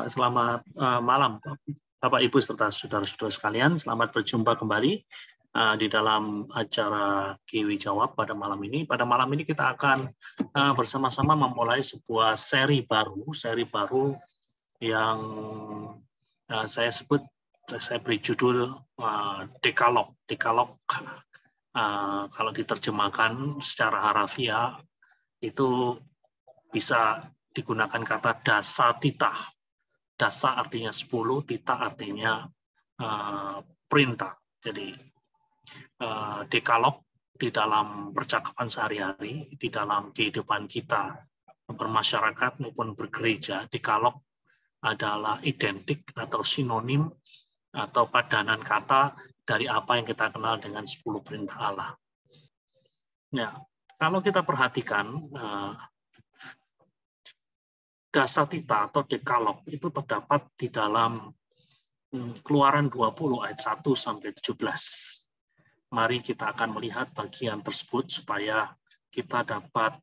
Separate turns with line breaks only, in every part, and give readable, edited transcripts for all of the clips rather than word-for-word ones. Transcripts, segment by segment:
Ya, selamat malam, Bapak, Ibu, serta saudara-saudara sekalian. Selamat berjumpa kembali di dalam acara Kiwi Jawab pada malam ini. Pada malam ini kita akan bersama-sama memulai sebuah seri baru yang saya beri judul Dekalog. Dekalog, kalau diterjemahkan secara harafiah, itu bisa digunakan kata dasatita. Dasa artinya 10, tita artinya perintah. Jadi dekalog di dalam percakapan sehari-hari, di dalam kehidupan kita bermasyarakat maupun bergereja, dekalog adalah identik atau sinonim atau padanan kata dari apa yang kita kenal dengan 10 perintah Allah. Nah, kalau kita perhatikan dasatita atau dekalog itu terdapat di dalam Keluaran 20 ayat 1 sampai 17. Mari kita akan melihat bagian tersebut supaya kita dapat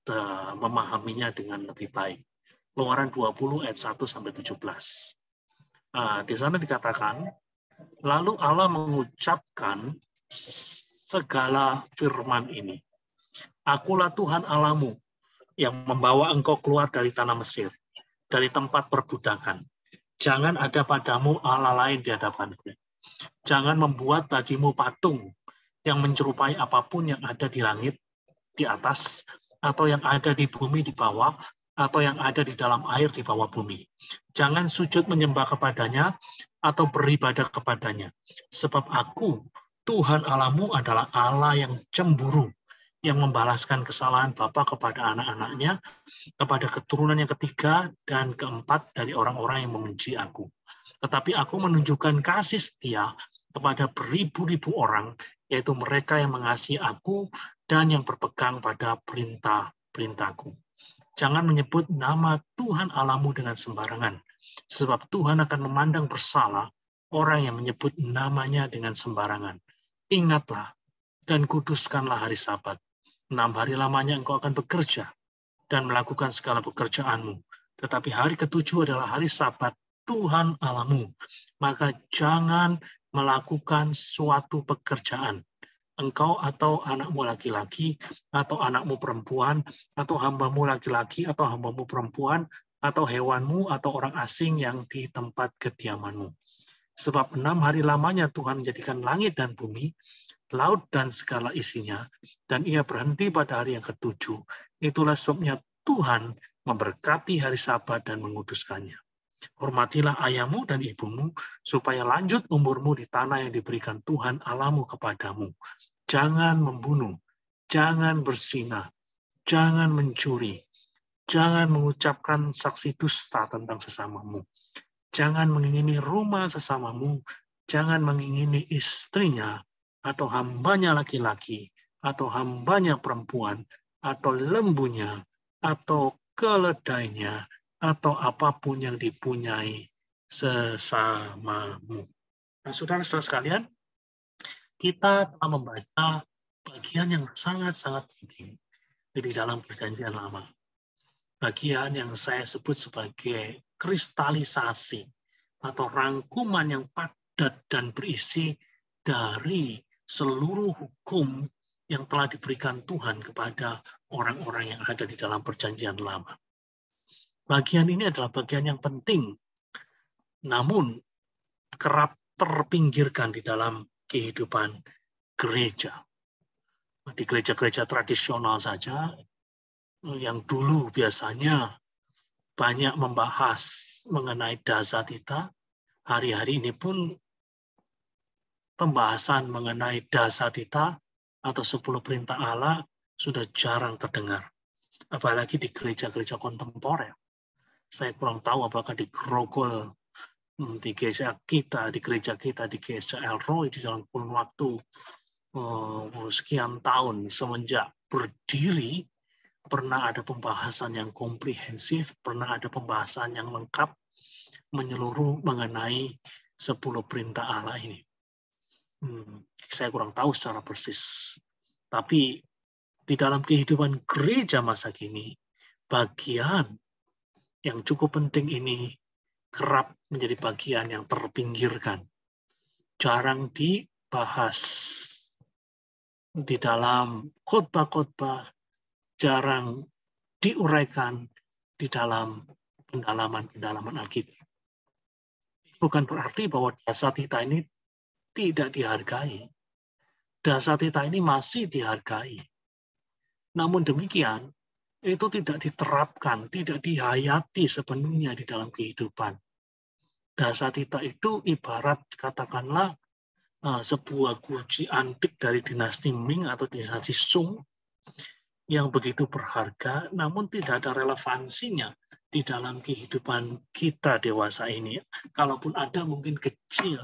memahaminya dengan lebih baik. Keluaran 20 ayat 1 sampai 17. Di sana dikatakan, lalu Allah mengucapkan segala firman ini. Akulah Tuhan Allahmu yang membawa engkau keluar dari tanah Mesir, dari tempat perbudakan. Jangan ada padamu Allah lain di hadapanku. Jangan membuat bagimu patung yang menyerupai apapun yang ada di langit di atas, atau yang ada di bumi di bawah, atau yang ada di dalam air di bawah bumi. Jangan sujud menyembah kepadanya atau beribadah kepadanya. Sebab aku, Tuhan Allahmu, adalah Allah yang cemburu, yang membalaskan kesalahan bapa kepada anak-anaknya, kepada keturunan yang ketiga dan keempat dari orang-orang yang membenci aku. Tetapi aku menunjukkan kasih setia kepada beribu-ribu orang, yaitu mereka yang mengasihi aku dan yang berpegang pada perintah-perintahku. Jangan menyebut nama Tuhan Allahmu dengan sembarangan, sebab Tuhan akan memandang bersalah orang yang menyebut namanya dengan sembarangan. Ingatlah dan kuduskanlah hari Sabat. 6 hari lamanya engkau akan bekerja dan melakukan segala pekerjaanmu. Tetapi hari ke-7 adalah hari Sabat Tuhan Allahmu. Maka jangan melakukan suatu pekerjaan. Engkau atau anakmu laki-laki, atau anakmu perempuan, atau hambamu laki-laki, atau hambamu perempuan, atau hewanmu, atau orang asing yang di tempat kediamanmu. Sebab 6 hari lamanya Tuhan menjadikan langit dan bumi, laut dan segala isinya, dan ia berhenti pada hari yang ke-7. Itulah sebabnya Tuhan memberkati hari Sabat dan menguduskannya. Hormatilah ayahmu dan ibumu, supaya lanjut umurmu di tanah yang diberikan Tuhan Allahmu kepadamu. Jangan membunuh, jangan berzinah, jangan mencuri, jangan mengucapkan saksi dusta tentang sesamamu, jangan mengingini rumah sesamamu, jangan mengingini istrinya, atau hambanya laki-laki, atau hambanya perempuan, atau lembunya, atau keledainya, atau apapun yang dipunyai sesamamu. Nah, saudara-saudara sekalian, kita telah membaca bagian yang sangat-sangat penting di dalam Perjanjian Lama. Bagian yang saya sebut sebagai kristalisasi atau rangkuman yang padat dan berisi dari seluruh hukum yang telah diberikan Tuhan kepada orang-orang yang ada di dalam Perjanjian Lama. Bagian ini adalah bagian yang penting, namun kerap terpinggirkan di dalam kehidupan gereja. Di gereja-gereja tradisional saja, yang dulu biasanya banyak membahas mengenai dasatita, hari-hari ini pun pembahasan mengenai dasatita atau 10 perintah Allah sudah jarang terdengar. Apalagi di gereja-gereja kontemporer. Saya kurang tahu apakah di Grogol, di gereja kita, di gereja Elroy, di dalam kurun waktu sekian tahun semenjak berdiri, pernah ada pembahasan yang komprehensif, pernah ada pembahasan yang lengkap, menyeluruh mengenai 10 perintah Allah ini. Saya kurang tahu secara persis. Tapi di dalam kehidupan gereja masa kini, bagian yang cukup penting ini kerap menjadi bagian yang terpinggirkan, jarang dibahas di dalam khotbah-khotbah, jarang diuraikan di dalam pendalaman Alkitab. Bukan berarti bahwa dasatita ini tidak dihargai. Dasatita ini masih dihargai. Namun demikian, itu tidak diterapkan, tidak dihayati sepenuhnya di dalam kehidupan. Dasatita itu ibarat katakanlah sebuah guci antik dari dinasti Ming atau dinasti Sung yang begitu berharga, namun tidak ada relevansinya di dalam kehidupan kita dewasa ini. Kalaupun ada, mungkin kecil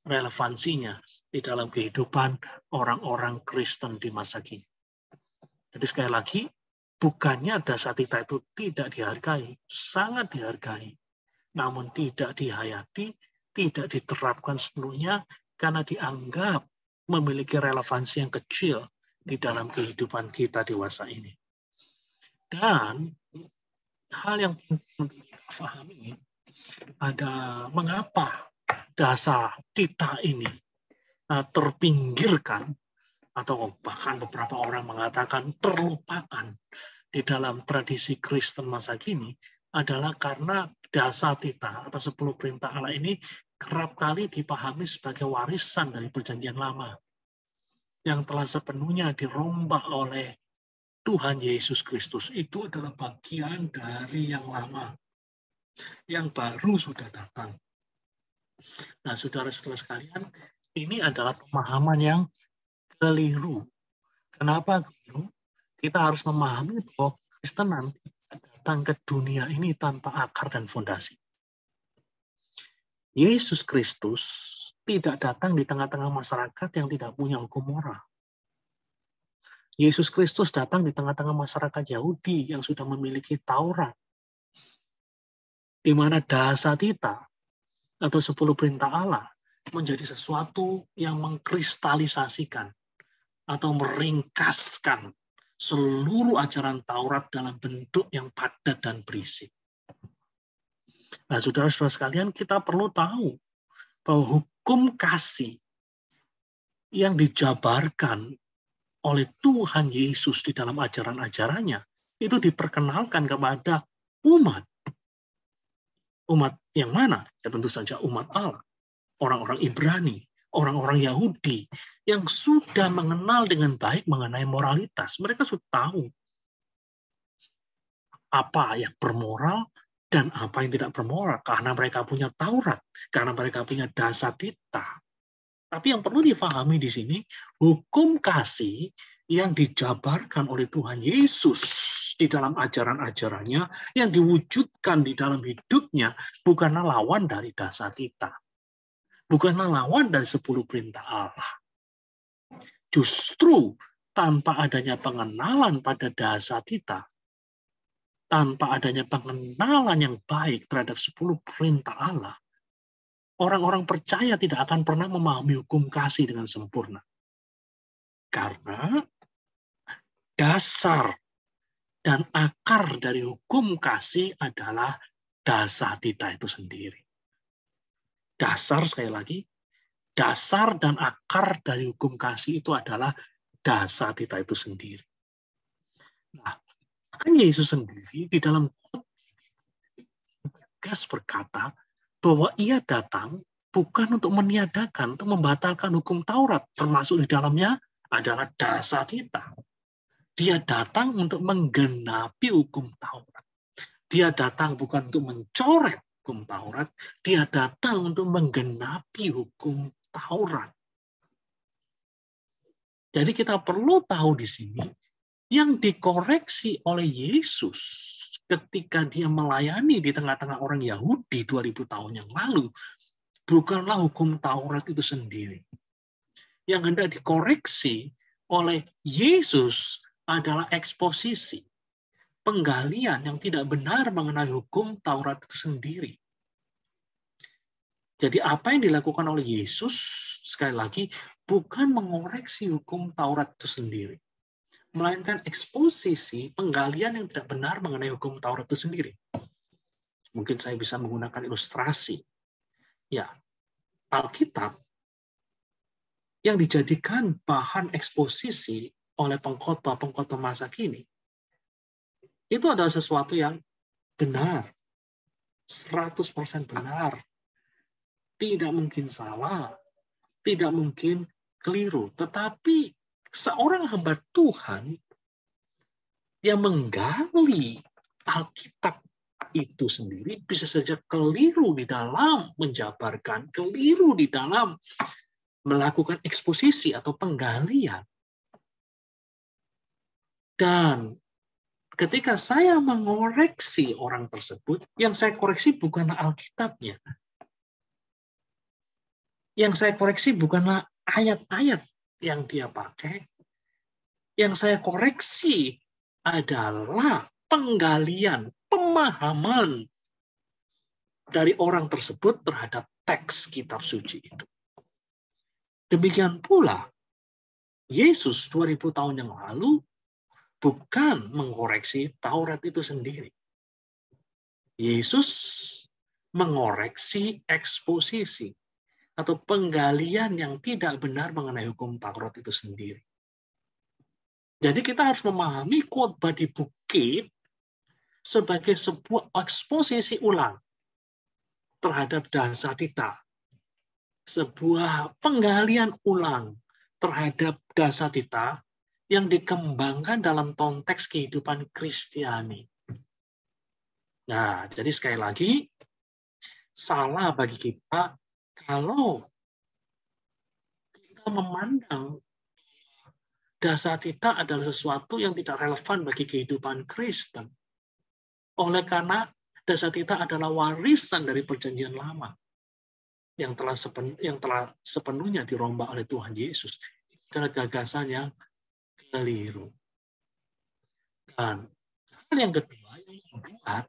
relevansinya di dalam kehidupan orang-orang Kristen di masa kini. Jadi sekali lagi, bukannya dasatita itu tidak dihargai, sangat dihargai, namun tidak dihayati, tidak diterapkan sepenuhnya karena dianggap memiliki relevansi yang kecil di dalam kehidupan kita dewasa ini. Dan hal yang penting untuk kita pahami ada mengapa dasatita ini terpinggirkan atau bahkan beberapa orang mengatakan terlupakan di dalam tradisi Kristen masa kini adalah karena dasatita atau 10 perintah Allah ini kerap kali dipahami sebagai warisan dari Perjanjian Lama yang telah sepenuhnya dirombak oleh Tuhan Yesus Kristus. Itu adalah bagian dari yang lama. Yang baru sudah datang. Nah, saudara-saudara sekalian, ini adalah pemahaman yang keliru. Kenapa keliru? Kita harus memahami bahwa Kristen nanti datang ke dunia ini tanpa akar dan fondasi. Yesus Kristus tidak datang di tengah-tengah masyarakat yang tidak punya hukum moral. Yesus Kristus datang di tengah-tengah masyarakat Yahudi yang sudah memiliki Taurat, di mana dasatita atau 10 perintah Allah menjadi sesuatu yang mengkristalisasikan atau meringkaskan seluruh ajaran Taurat dalam bentuk yang padat dan berisik. Nah, saudara-saudara sekalian, kita perlu tahu bahwa hukum kasih yang dijabarkan oleh Tuhan Yesus di dalam ajaran-ajarannya itu diperkenalkan kepada umat. Umat yang mana? Ya tentu saja umat Allah. Orang-orang Ibrani, orang-orang Yahudi yang sudah mengenal dengan baik mengenai moralitas. Mereka sudah tahu apa yang bermoral dan apa yang tidak bermoral, karena mereka punya Taurat, karena mereka punya dasatita. Tapi yang perlu difahami di sini, hukum kasih yang dijabarkan oleh Tuhan Yesus di dalam ajaran-ajarannya, yang diwujudkan di dalam hidupnya, bukanlah lawan dari dasatita. Bukanlah lawan dari 10 perintah Allah. Justru tanpa adanya pengenalan pada dasatita, tanpa adanya pengenalan yang baik terhadap 10 perintah Allah, orang-orang percaya tidak akan pernah memahami hukum kasih dengan sempurna. Karena dasar dan akar dari hukum kasih adalah dasatita itu sendiri. Dasar, sekali lagi, dasar dan akar dari hukum kasih itu adalah dasatita itu sendiri. Nah, kan Yesus sendiri di dalam tegas berkata bahwa ia datang bukan untuk meniadakan, untuk membatalkan hukum Taurat, termasuk di dalamnya adalah dasatita. Dia datang untuk menggenapi hukum Taurat. Dia datang bukan untuk mencoret hukum Taurat, dia datang untuk menggenapi hukum Taurat. Jadi kita perlu tahu di sini, yang dikoreksi oleh Yesus ketika dia melayani di tengah-tengah orang Yahudi 2000 tahun yang lalu, bukanlah hukum Taurat itu sendiri. Yang hendak dikoreksi oleh Yesus adalah eksposisi, penggalian yang tidak benar mengenai hukum Taurat itu sendiri. Jadi apa yang dilakukan oleh Yesus, sekali lagi, bukan mengoreksi hukum Taurat itu sendiri, melainkan eksposisi, penggalian yang tidak benar mengenai hukum Taurat itu sendiri. Mungkin saya bisa menggunakan ilustrasi. Ya, Alkitab yang dijadikan bahan eksposisi oleh pengkhotbah masa kini, itu adalah sesuatu yang benar, 100% benar, tidak mungkin salah, tidak mungkin keliru. Tetapi seorang hamba Tuhan yang menggali Alkitab itu sendiri bisa saja keliru di dalam menjabarkan, keliru di dalam melakukan eksposisi atau penggalian. Dan ketika saya mengoreksi orang tersebut, yang saya koreksi bukanlah Alkitabnya. Yang saya koreksi bukanlah ayat-ayat yang dia pakai. Yang saya koreksi adalah penggalian, pemahaman dari orang tersebut terhadap teks kitab suci itu. Demikian pula, Yesus 2000 tahun yang lalu bukan mengoreksi Taurat itu sendiri. Yesus mengoreksi eksposisi atau penggalian yang tidak benar mengenai hukum Taurat itu sendiri. Jadi kita harus memahami khotbah di bukit sebagai sebuah eksposisi ulang terhadap dasar kita. Sebuah penggalian ulang terhadap dasar kita yang dikembangkan dalam konteks kehidupan Kristiani. Nah, jadi sekali lagi, salah bagi kita kalau kita memandang dasar kita adalah sesuatu yang tidak relevan bagi kehidupan Kristen. Oleh karena dasar kita adalah warisan dari perjanjian lama yang telah sepenuhnya dirombak oleh Tuhan Yesus. Itu adalah gagasan yang keliru. Dan hal yang kedua yang membuat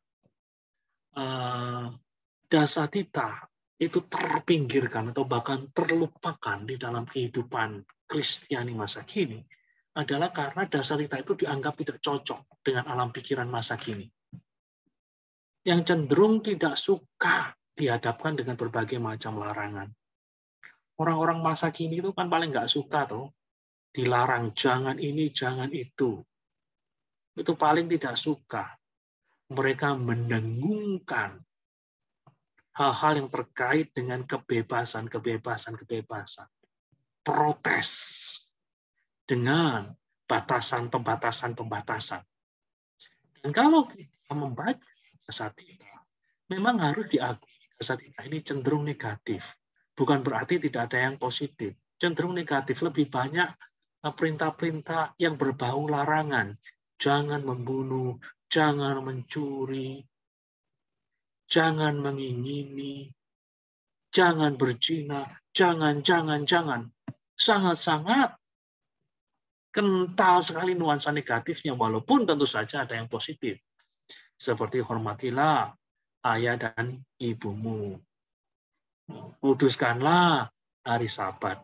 dasar kita itu terpinggirkan atau bahkan terlupakan di dalam kehidupan Kristiani masa kini adalah karena dasar kita itu dianggap tidak cocok dengan alam pikiran masa kini. Yang cenderung tidak suka dihadapkan dengan berbagai macam larangan. Orang-orang masa kini itu kan paling nggak suka tuh dilarang jangan ini, jangan itu. Itu paling tidak suka. Mereka mendengungkan hal-hal yang terkait dengan kebebasan. Protes dengan pembatasan. Dan kalau kita membaca dasar kita, memang harus diakui dasar kita ini cenderung negatif. Bukan berarti tidak ada yang positif. Cenderung negatif, lebih banyak perintah-perintah yang berbau larangan. Jangan membunuh, jangan mencuri, jangan mengingini, jangan berzina, jangan. Sangat-sangat kental sekali nuansa negatifnya, walaupun tentu saja ada yang positif. Seperti hormatilah ayah dan ibumu. Kuduskanlah hari Sabat.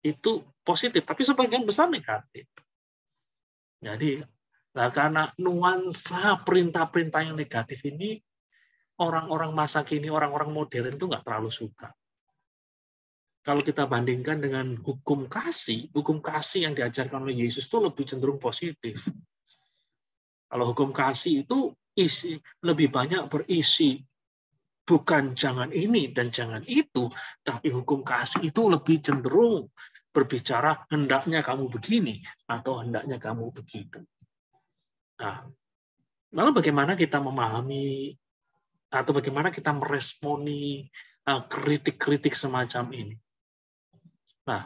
Itu positif, tapi sebagian besar negatif. Jadi, karena nuansa perintah-perintah yang negatif ini, orang-orang masa kini, orang-orang modern itu nggak terlalu suka. Kalau kita bandingkan dengan hukum kasih yang diajarkan oleh Yesus itu lebih cenderung positif. Kalau hukum kasih itu lebih banyak berisi bukan jangan ini dan jangan itu, tapi hukum kasih itu lebih cenderung berbicara hendaknya kamu begini atau hendaknya kamu begitu. Nah, lalu bagaimana kita memahami atau bagaimana kita meresponi kritik-kritik semacam ini? Nah,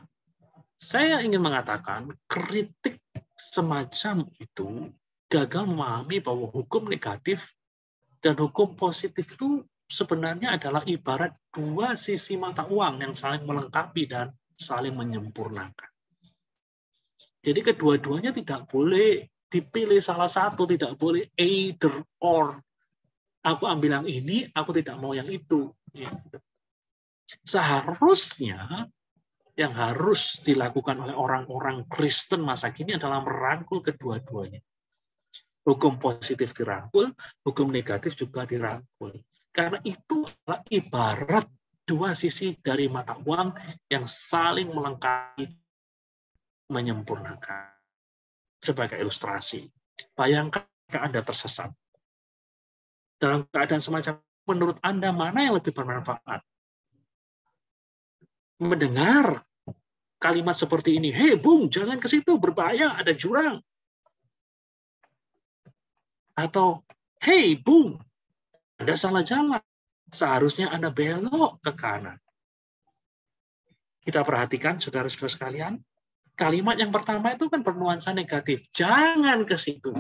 saya ingin mengatakan kritik semacam itu gagal memahami bahwa hukum negatif dan hukum positif itu sebenarnya adalah ibarat dua sisi mata uang yang saling melengkapi dan saling menyempurnakan. Jadi kedua-duanya tidak boleh dipilih salah satu, tidak boleh either or. Aku ambil yang ini, aku tidak mau yang itu. Seharusnya yang harus dilakukan oleh orang-orang Kristen masa kini adalah merangkul kedua-duanya. Hukum positif dirangkul, hukum negatif juga dirangkul. Karena itu adalah ibarat dua sisi dari mata uang yang saling melengkapi, menyempurnakan. Sebagai ilustrasi, bayangkan jika Anda tersesat. Dalam keadaan semacam, menurut Anda mana yang lebih bermanfaat? Mendengar kalimat seperti ini, "Hei Bung, jangan ke situ, berbahaya, ada jurang." Atau, "Hei Bung, Anda salah jalan, seharusnya Anda belok ke kanan." Kita perhatikan, saudara-saudara sekalian, kalimat yang pertama itu kan bernuansa negatif. Jangan ke situ,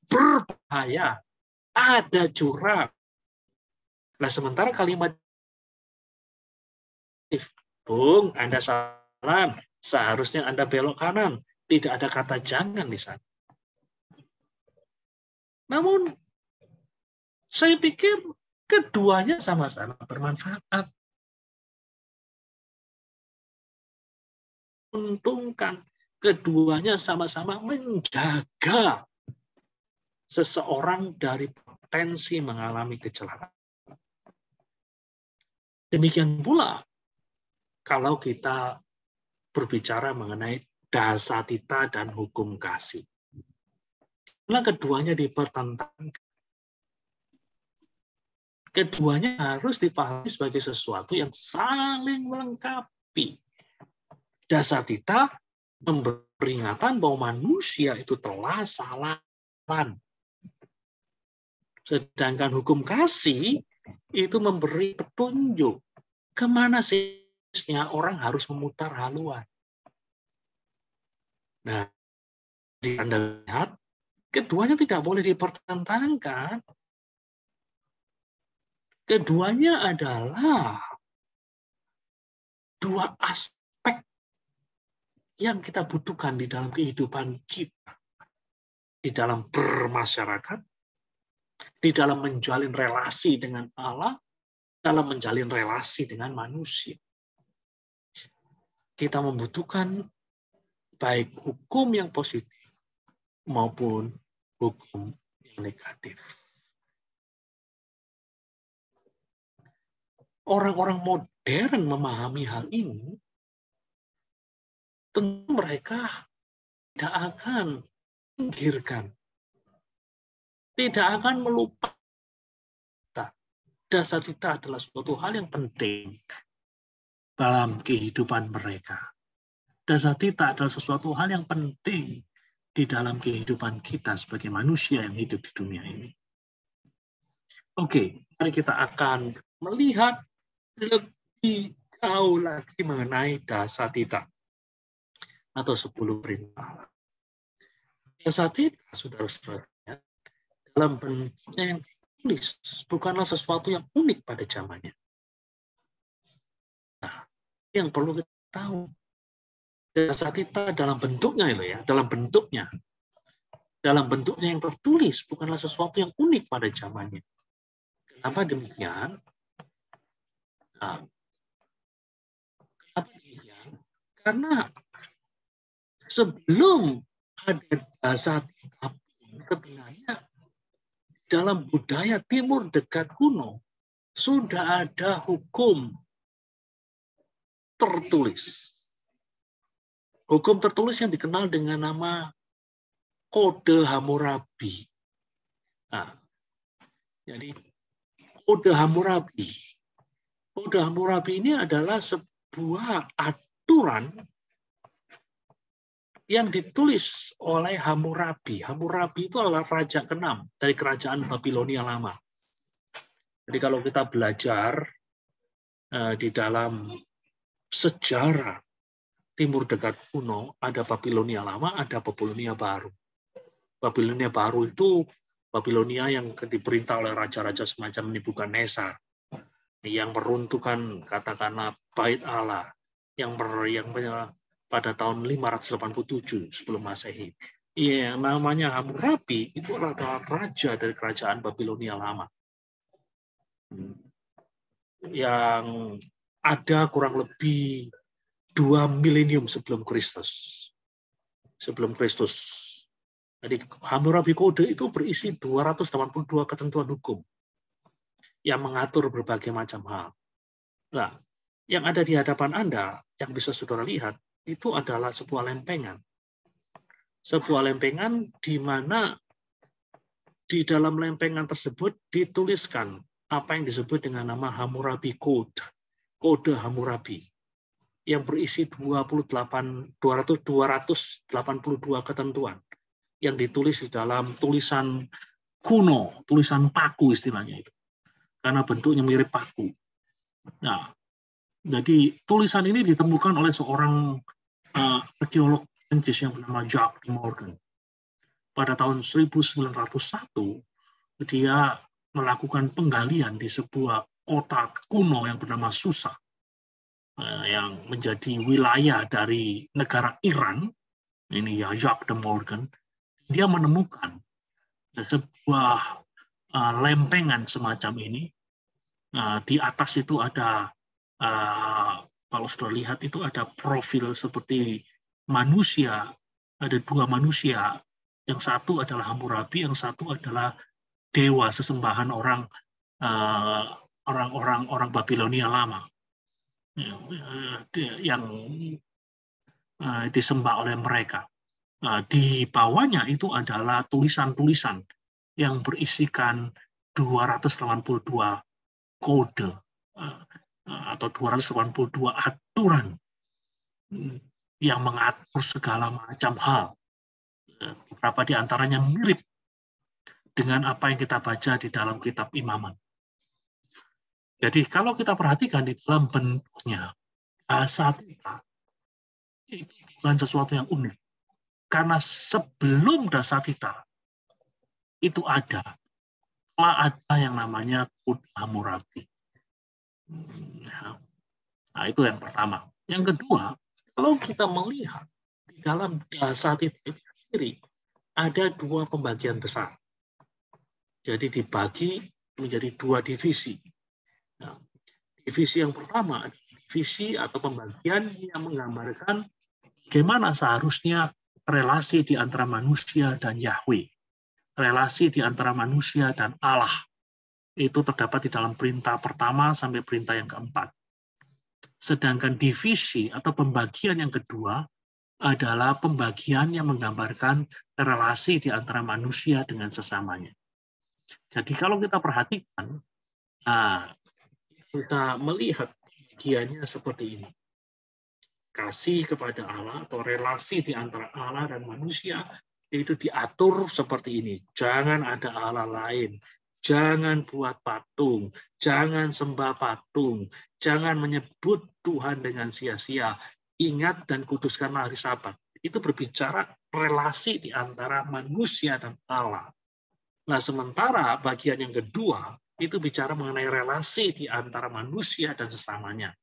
berbahaya, ada jurang. Nah, sementara kalimat, "Bung, Anda salah, seharusnya Anda belok kanan." Tidak ada kata jangan di sana. Namun, saya pikir keduanya sama-sama bermanfaat. Untungkan, keduanya sama-sama menjaga seseorang dari potensi mengalami kecelakaan. Demikian pula, kalau kita berbicara mengenai dasatita dan hukum kasih. Nah, keduanya dipertentangkan. Keduanya harus dipahami sebagai sesuatu yang saling melengkapi. Dasatita memberi peringatan bahwa manusia itu telah salah. Sedangkan hukum kasih itu memberi petunjuk kemana sihnya orang harus memutar haluan. Nah, Anda lihat, keduanya tidak boleh dipertentangkan. Keduanya adalah dua aspek yang kita butuhkan di dalam kehidupan kita. Di dalam bermasyarakat, di dalam menjalin relasi dengan Allah, dalam menjalin relasi dengan manusia. Kita membutuhkan baik hukum yang positif maupun hukum yang negatif. Orang-orang modern memahami hal ini, tentu mereka tidak akan menggirkan, tidak akan melupakan. Dasatita adalah suatu hal yang penting dalam kehidupan mereka. Dasatita adalah sesuatu hal yang penting di dalam kehidupan kita sebagai manusia yang hidup di dunia ini. Oke, mari kita akan melihat lebih jauh lagi mengenai dasatita atau 10 perintah. Dasatita, saudara-saudara, dalam bentuknya yang ditulis, bukanlah sesuatu yang unik pada zamannya. Nah, yang perlu kita tahu, dasatita dalam bentuknya itu ya, dalam bentuknya yang tertulis bukanlah sesuatu yang unik pada zamannya. Kenapa demikian? Nah, kenapa demikian? Karena sebelum ada dasatita, sebenarnya dalam budaya Timur Dekat kuno sudah ada hukum tertulis. Hukum tertulis yang dikenal dengan nama Kode Hammurabi. Nah, jadi Kode Hammurabi. Kode Hammurabi ini adalah sebuah aturan yang ditulis oleh Hammurabi. Hammurabi itu adalah raja ke-6 dari kerajaan Babilonia lama. Jadi kalau kita belajar di dalam sejarah Timur Dekat kuno, ada Babilonia lama, ada Babilonia baru. Babilonia baru itu Babilonia yang diperintah oleh raja-raja semacam Nebukadnezar, yang meruntuhkan katakanlah Bait Allah, yang pada tahun 587 sebelum Masehi. Yang namanya Hammurabi itu adalah raja dari kerajaan Babilonia lama, yang ada kurang lebih 2 milenium sebelum Kristus. Jadi Hammurabi Kode itu berisi 282 ketentuan hukum. yang mengatur berbagai macam hal. Nah, yang ada di hadapan Anda, yang bisa saudara lihat, itu adalah sebuah lempengan. Sebuah lempengan di mana di dalam lempengan tersebut dituliskan apa yang disebut dengan nama Hammurabi Code, kode Hammurabi, yang berisi 282 ketentuan yang ditulis di dalam tulisan kuno, tulisan paku istilahnya itu, karena bentuknya mirip paku. Nah, jadi tulisan ini ditemukan oleh seorang arkeolog Prancis yang bernama Jacques de Morgan. Pada tahun 1901, dia melakukan penggalian di sebuah kota kuno yang bernama Susa, yang menjadi wilayah dari negara Iran. Ini ya Jacques de Morgan. Dia menemukan sebuah lempengan semacam ini. Di atas itu ada, kalau sudah lihat itu ada profil seperti manusia, ada dua manusia. Yang satu adalah Hammurabi, yang satu adalah dewa sesembahan orang Babilonia lama yang disembah oleh mereka. Di bawahnya itu adalah tulisan-tulisan yang berisikan 282 kode atau 282 aturan yang mengatur segala macam hal. Beberapa di antaranya mirip dengan apa yang kita baca di dalam kitab Imamat. Jadi kalau kita perhatikan di dalam bentuknya, Dasatita itu bukan sesuatu yang unik. Karena sebelum Dasatita itu telah ada yang namanya Kode Hammurabi. Nah, itu yang pertama. Yang kedua, kalau kita melihat di dalam Dasatita itu sendiri ada dua pembagian besar. Jadi dibagi menjadi dua divisi. Nah, divisi yang pertama adalah divisi atau pembagian yang menggambarkan bagaimana seharusnya relasi di antara manusia dan Yahweh. Relasi di antara manusia dan Allah. Itu terdapat di dalam perintah pertama sampai perintah yang keempat. Sedangkan divisi atau pembagian yang kedua adalah pembagian yang menggambarkan relasi di antara manusia dengan sesamanya. Jadi kalau kita perhatikan, kita melihat bagiannya seperti ini. Kasih kepada Allah atau relasi di antara Allah dan manusia itu diatur seperti ini. Jangan ada Allah lain. Jangan buat patung. Jangan sembah patung. Jangan menyebut Tuhan dengan sia-sia. Ingat dan kuduskanlah hari Sabat. Itu berbicara relasi di antara manusia dan Allah. Nah, sementara bagian yang kedua itu bicara mengenai relasi di antara manusia dan sesamanya.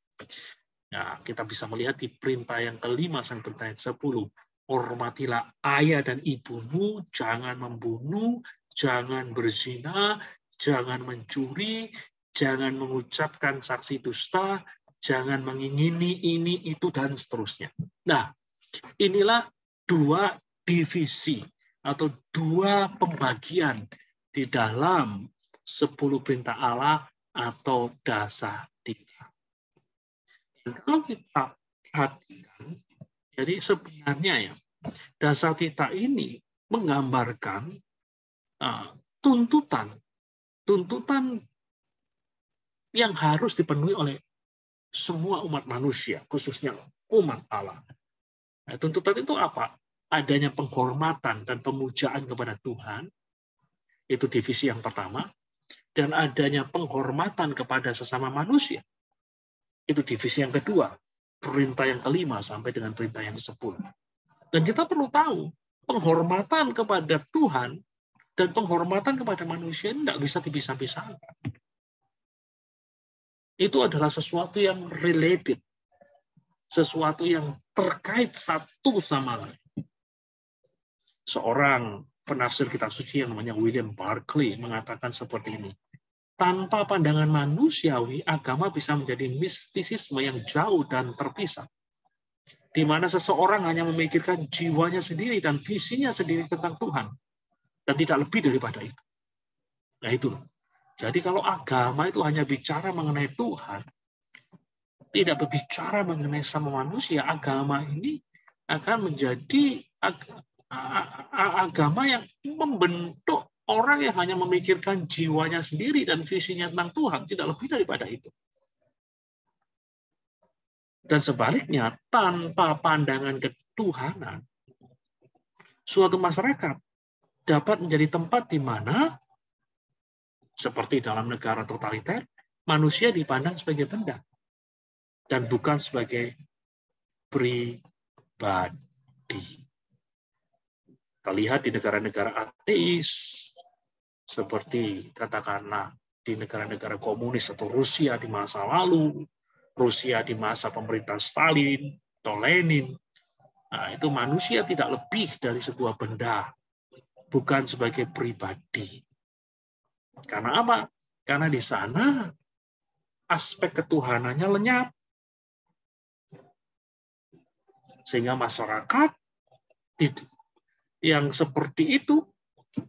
Nah, kita bisa melihat di perintah yang kelima sampai perintah yang 10. Hormatilah ayah dan ibumu, jangan membunuh, jangan berzina, jangan mencuri, jangan mengucapkan saksi dusta, jangan mengingini ini, itu, dan seterusnya. Nah, inilah dua divisi atau dua pembagian di dalam 10 perintah Allah atau Dasatita. Dan kalau kita perhatikan, jadi sebenarnya ya, Dasatita ini menggambarkan tuntutan yang harus dipenuhi oleh semua umat manusia, khususnya umat Allah. Nah, tuntutan itu apa? Adanya penghormatan dan pemujaan kepada Tuhan, itu divisi yang pertama, dan adanya penghormatan kepada sesama manusia, itu divisi yang kedua, perintah yang kelima sampai dengan perintah yang 10. Dan kita perlu tahu, penghormatan kepada Tuhan dan penghormatan kepada manusia ini tidak bisa dipisah-pisahkan. Itu adalah sesuatu yang related, sesuatu yang terkait satu sama lain. Seorang penafsir kitab suci yang namanya William Barclay mengatakan seperti ini. Tanpa pandangan manusiawi, agama bisa menjadi mistisisme yang jauh dan terpisah. Di mana seseorang hanya memikirkan jiwanya sendiri dan visinya sendiri tentang Tuhan. Dan tidak lebih daripada itu. Nah itu. Jadi kalau agama itu hanya bicara mengenai Tuhan, tidak berbicara mengenai sama manusia, agama ini akan menjadi agama yang membentuk orang yang hanya memikirkan jiwanya sendiri dan visinya tentang Tuhan, tidak lebih daripada itu. Dan sebaliknya, tanpa pandangan ketuhanan, suatu masyarakat dapat menjadi tempat di mana, seperti dalam negara totaliter, manusia dipandang sebagai benda dan bukan sebagai pribadi. Kita lihat di negara-negara ateis, seperti katakanlah di negara-negara komunis atau Rusia di masa lalu, Rusia di masa pemerintahan Stalin atau Lenin. Nah, itu manusia tidak lebih dari sebuah benda, bukan sebagai pribadi. Karena apa? Karena di sana aspek ketuhanannya lenyap. Sehingga masyarakat yang seperti itu,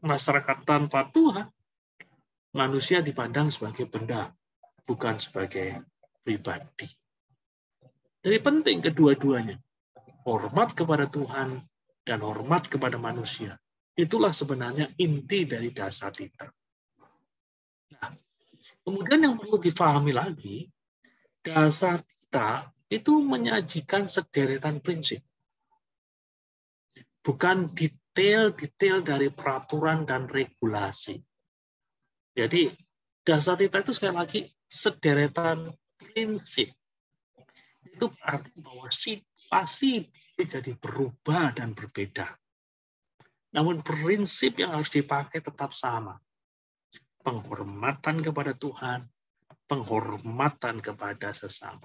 masyarakat tanpa Tuhan, manusia dipandang sebagai benda, bukan sebagai pribadi. Jadi penting kedua-duanya. Hormat kepada Tuhan dan hormat kepada manusia. Itulah sebenarnya inti dari Dasatita. Nah, kemudian yang perlu difahami lagi, Dasatita itu menyajikan sederetan prinsip. Bukan detail-detail dari peraturan dan regulasi. Jadi, Dasatita itu sekali lagi sederetan prinsip. Itu berarti bahwa situasi jadi berubah dan berbeda. Namun prinsip yang harus dipakai tetap sama. Penghormatan kepada Tuhan, penghormatan kepada sesama.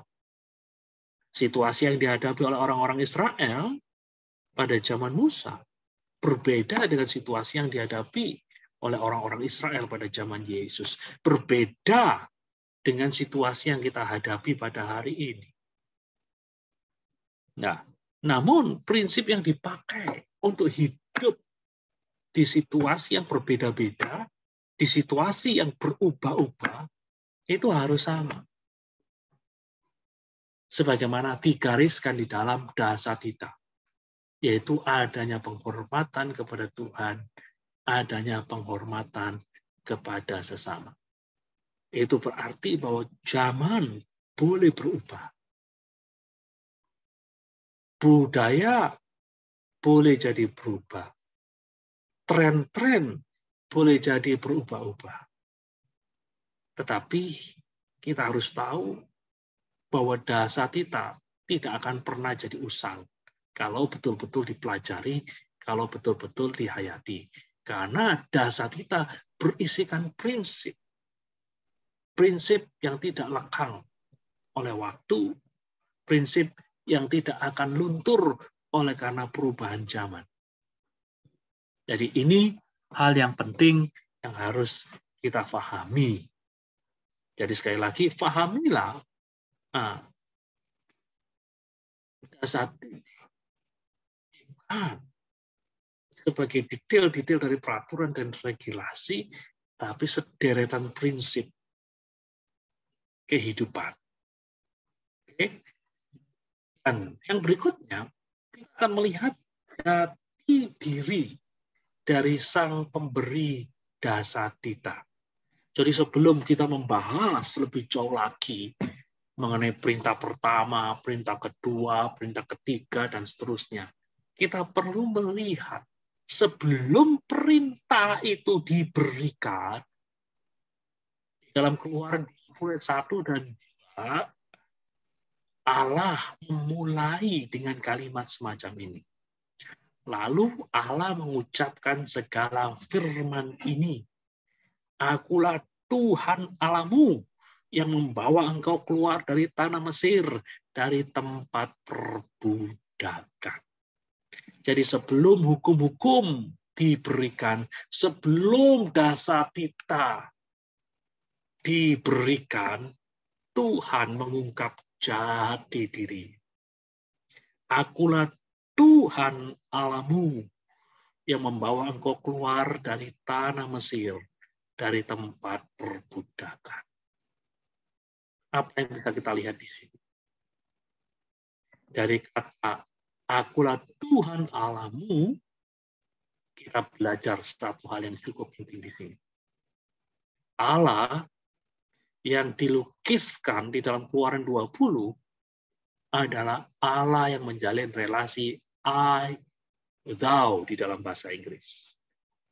Situasi yang dihadapi oleh orang-orang Israel pada zaman Musa berbeda dengan situasi yang dihadapi oleh orang-orang Israel pada zaman Yesus. Berbeda dengan situasi yang kita hadapi pada hari ini. Nah, namun prinsip yang dipakai untuk hidup di situasi yang berbeda-beda, di situasi yang berubah-ubah, itu harus sama. Sebagaimana digariskan di dalam Dasatita, yaitu adanya penghormatan kepada Tuhan, adanya penghormatan kepada sesama. Itu berarti bahwa zaman boleh berubah. Budaya boleh jadi berubah. Tren-tren boleh jadi berubah-ubah. Tetapi kita harus tahu bahwa Dasatita tidak akan pernah jadi usang kalau betul-betul dipelajari, kalau betul-betul dihayati. Karena Dasatita berisikan prinsip. Prinsip yang tidak lekang oleh waktu, prinsip yang tidak akan luntur oleh karena perubahan zaman. Jadi ini hal yang penting yang harus kita pahami. Jadi sekali lagi, pahamilah Dasatita sebagai detail-detail dari peraturan dan regulasi, tapi sederetan prinsip kehidupan. Oke? Dan yang berikutnya, kita akan melihat jati diri dari sang pemberi Dasatita. Jadi sebelum kita membahas lebih jauh lagi mengenai perintah pertama, perintah kedua, perintah ketiga, dan seterusnya, kita perlu melihat sebelum perintah itu diberikan, dalam Keluaran 21 dan 2, Allah memulai dengan kalimat semacam ini. Lalu Allah mengucapkan segala firman ini. Akulah Tuhan Allahmu yang membawa engkau keluar dari tanah Mesir, dari tempat perbudakan. Jadi sebelum hukum-hukum diberikan, sebelum Dasatita diberikan, Tuhan mengungkap jati diri. Akulah Tuhan Allahmu yang membawa engkau keluar dari tanah Mesir, dari tempat perbudakan. Apa yang bisa kita lihat di sini? Dari kata akulah Tuhan Allahmu, kita belajar satu hal yang cukup penting di sini. Allah yang dilukiskan di dalam Keluaran 20 adalah Allah yang menjalin relasi I, thou di dalam bahasa Inggris.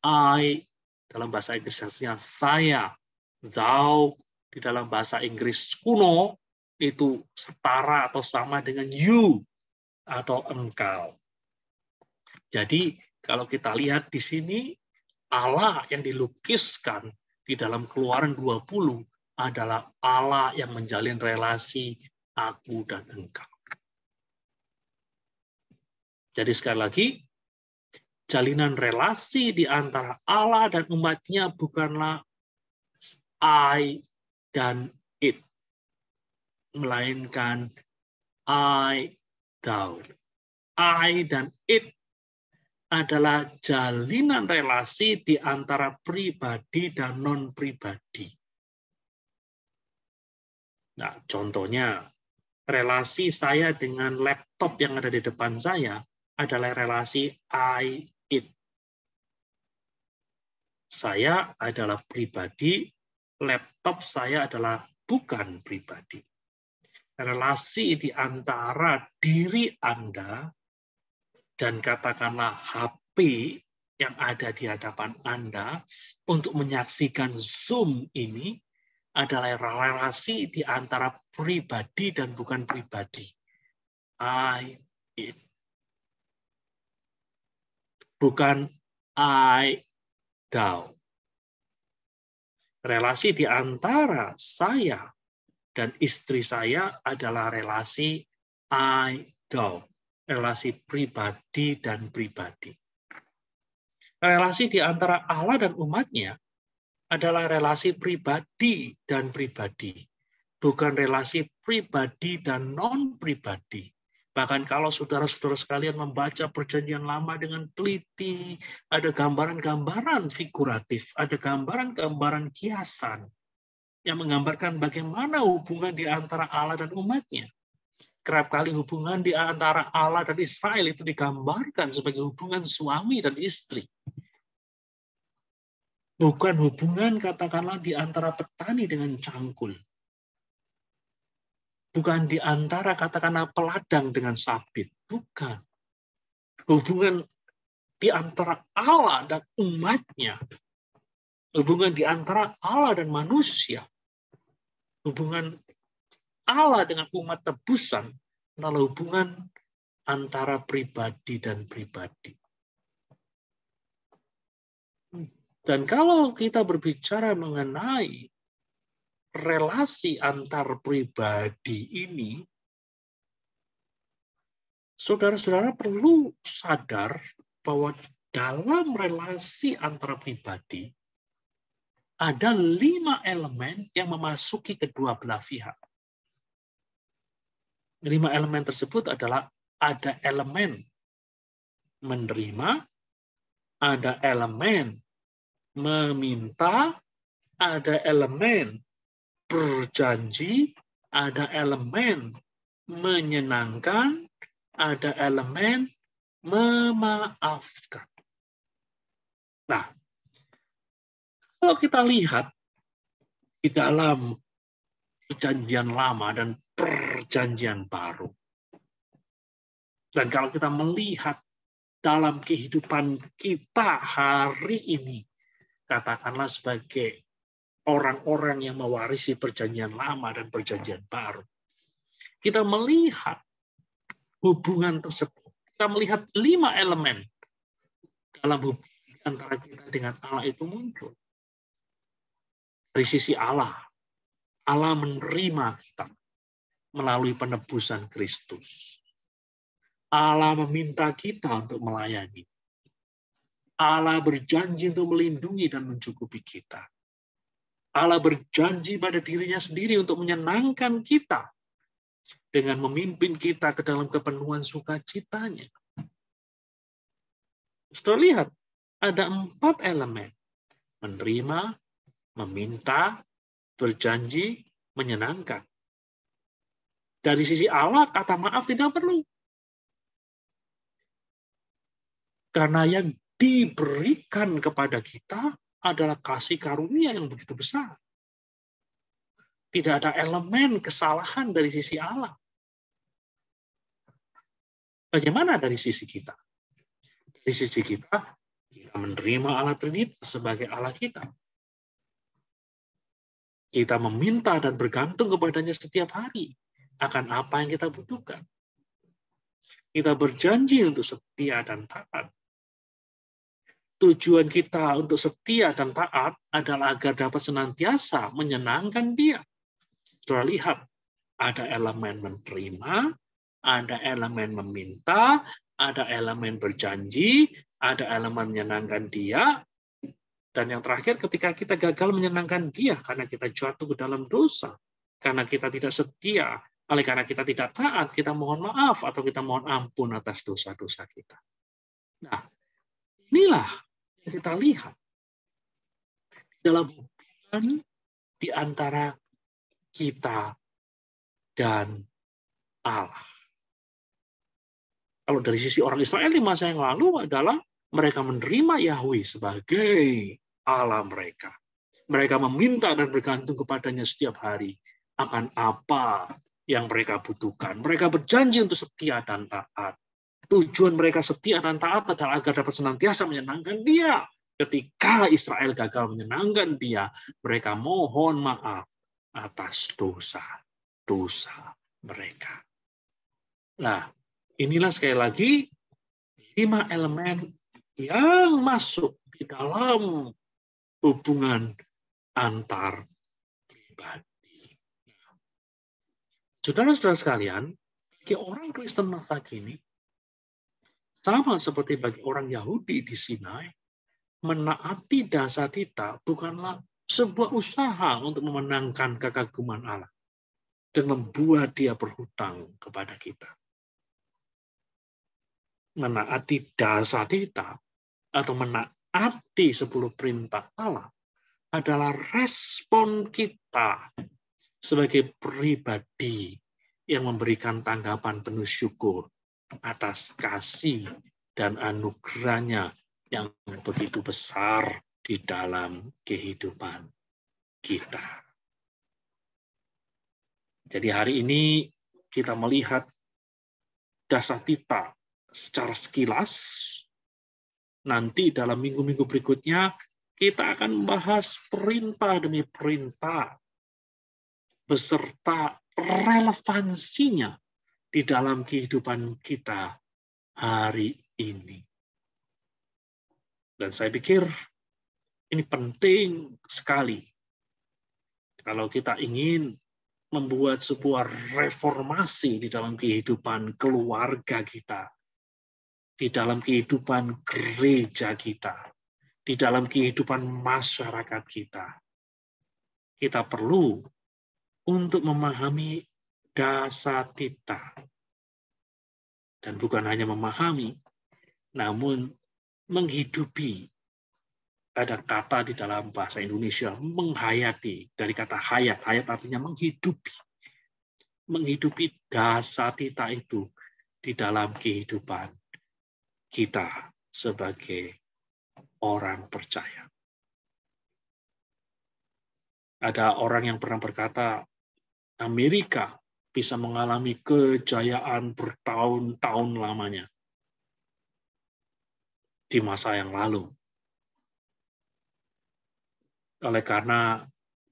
I dalam bahasa Inggris artinya saya, thou di dalam bahasa Inggris kuno itu setara atau sama dengan you atau engkau. Jadi kalau kita lihat di sini Allah yang dilukiskan di dalam Keluaran 20 adalah Allah yang menjalin relasi aku dan engkau. Jadi sekali lagi, jalinan relasi di antara Allah dan umatnya bukanlah I dan it, melainkan I, thou. I dan it adalah jalinan relasi di antara pribadi dan non-pribadi. Nah, contohnya, relasi saya dengan laptop yang ada di depan saya adalah relasi I, it. Saya adalah pribadi, laptop saya adalah bukan pribadi. Relasi di antara diri Anda dan katakanlah HP yang ada di hadapan Anda untuk menyaksikan Zoom ini adalah relasi di antara pribadi dan bukan pribadi. I, it. Bukan I, thou. Relasi di antara saya dan istri saya adalah relasi I, thou. Relasi pribadi dan pribadi. Relasi di antara Allah dan umatnya adalah relasi pribadi dan pribadi, bukan relasi pribadi dan non-pribadi. Bahkan kalau saudara-saudara sekalian membaca Perjanjian Lama dengan teliti, ada gambaran-gambaran figuratif, ada gambaran-gambaran kiasan yang menggambarkan bagaimana hubungan di antara Allah dan umatnya. Kerap kali hubungan di antara Allah dan Israel itu digambarkan sebagai hubungan suami dan istri. Bukan hubungan katakanlah di antara petani dengan cangkul. Bukan di antara katakanlah peladang dengan sabit. Bukan. Hubungan di antara Allah dan umatnya. Hubungan di antara Allah dan manusia. Hubungan Allah dengan umat tebusan adalah hubungan antara pribadi dan pribadi. Dan kalau kita berbicara mengenai relasi antar pribadi ini, saudara-saudara perlu sadar bahwa dalam relasi antar pribadi ada 5 elemen yang memasuki kedua belah pihak. 5 elemen tersebut adalah ada elemen menerima, ada elemen meminta, ada elemen berjanji, ada elemen menyenangkan, ada elemen memaafkan. Nah, kalau kita lihat di dalam Perjanjian Lama dan Perjanjian Baru, dan kalau kita melihat dalam kehidupan kita hari ini, katakanlah sebagai orang-orang yang mewarisi Perjanjian Lama dan Perjanjian Baru, kita melihat hubungan tersebut. Kita melihat 5 elemen dalam hubungan antara kita dengan Allah itu muncul. Dari sisi Allah, Allah menerima kita melalui penebusan Kristus. Allah meminta kita untuk melayani. Allah berjanji untuk melindungi dan mencukupi kita. Allah berjanji pada dirinya sendiri untuk menyenangkan kita dengan memimpin kita ke dalam kepenuhan sukacitanya. Saudara lihat, ada 4 elemen. Menerima, meminta, berjanji, menyenangkan. Dari sisi Allah, kata maaf tidak perlu. Karena yang diberikan kepada kita adalah kasih karunia yang begitu besar. Tidak ada elemen kesalahan dari sisi Allah. Bagaimana dari sisi kita? Dari sisi kita menerima Allah Trinitas sebagai Allah kita. Kita meminta dan bergantung kepadanya setiap hari akan apa yang kita butuhkan. Kita berjanji untuk setia dan taat. Tujuan kita untuk setia dan taat adalah agar dapat senantiasa menyenangkan Dia. Saudara lihat, ada elemen menerima, ada elemen meminta, ada elemen berjanji, ada elemen menyenangkan Dia, dan yang terakhir ketika kita gagal menyenangkan Dia karena kita jatuh ke dalam dosa, karena kita tidak setia, oleh karena kita tidak taat, kita mohon maaf atau kita mohon ampun atas dosa-dosa kita. Nah, inilah yang kita lihat dalam hubungan di antara kita dan Allah. Kalau dari sisi orang Israel di masa yang lalu adalah mereka menerima Yahweh sebagai Allah mereka. Mereka meminta dan bergantung kepadanya setiap hari akan apa yang mereka butuhkan. Mereka berjanji untuk setia dan taat. Tujuan mereka setia dan taat adalah agar dapat senantiasa menyenangkan Dia. Ketika Israel gagal menyenangkan Dia, mereka mohon maaf atas dosa-dosa mereka. Nah, inilah sekali lagi 5 elemen yang masuk di dalam hubungan antar pribadi. Saudara-saudara sekalian, bagi orang Kristen masa kini, sama seperti bagi orang Yahudi di Sinai, menaati dasatita bukanlah sebuah usaha untuk memenangkan kekaguman Allah dan membuat Dia berhutang kepada kita. Menaati dasatita atau menaati 10 perintah Allah adalah respon kita sebagai pribadi yang memberikan tanggapan penuh syukur atas kasih dan anugerahnya yang begitu besar di dalam kehidupan kita. Jadi hari ini kita melihat dasatita secara sekilas. Nanti dalam minggu-minggu berikutnya kita akan membahas perintah demi perintah beserta relevansinya di dalam kehidupan kita hari ini. Dan saya pikir ini penting sekali kalau kita ingin membuat sebuah reformasi di dalam kehidupan keluarga kita, di dalam kehidupan gereja kita, di dalam kehidupan masyarakat kita. Kita perlu untuk memahami dasatita. Dan bukan hanya memahami, namun menghidupi. Ada kata di dalam bahasa Indonesia, menghayati. Dari kata hayat, hayat artinya menghidupi. Menghidupi dasatita itu di dalam kehidupan kita sebagai orang percaya. Ada orang yang pernah berkata, Amerika bisa mengalami kejayaan bertahun-tahun lamanya di masa yang lalu. Oleh karena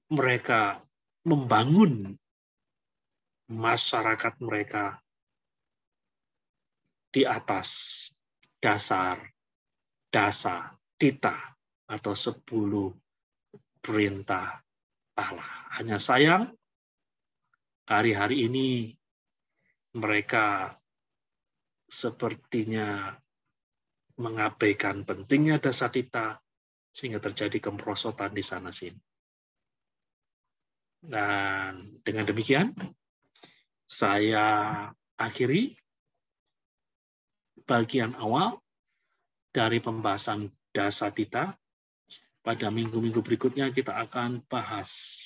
mereka membangun masyarakat mereka di atas dasar tita atau 10 perintah Allah. Hanya sayang, hari-hari ini mereka sepertinya mengabaikan pentingnya dasatita sehingga terjadi kemerosotan di sana-sini. Dan dengan demikian, saya akhiri bagian awal dari pembahasan dasatita. Pada minggu-minggu berikutnya kita akan bahas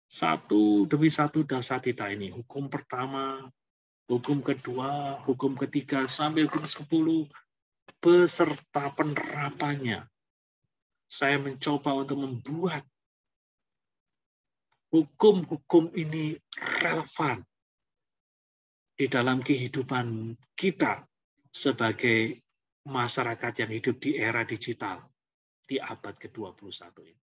satu demi satu dasar kita ini. Hukum pertama, hukum kedua, hukum ketiga, sampai hukum 10, beserta penerapannya. Saya mencoba untuk membuat hukum-hukum ini relevan di dalam kehidupan kita sebagai masyarakat yang hidup di era digital di abad ke-21 ini.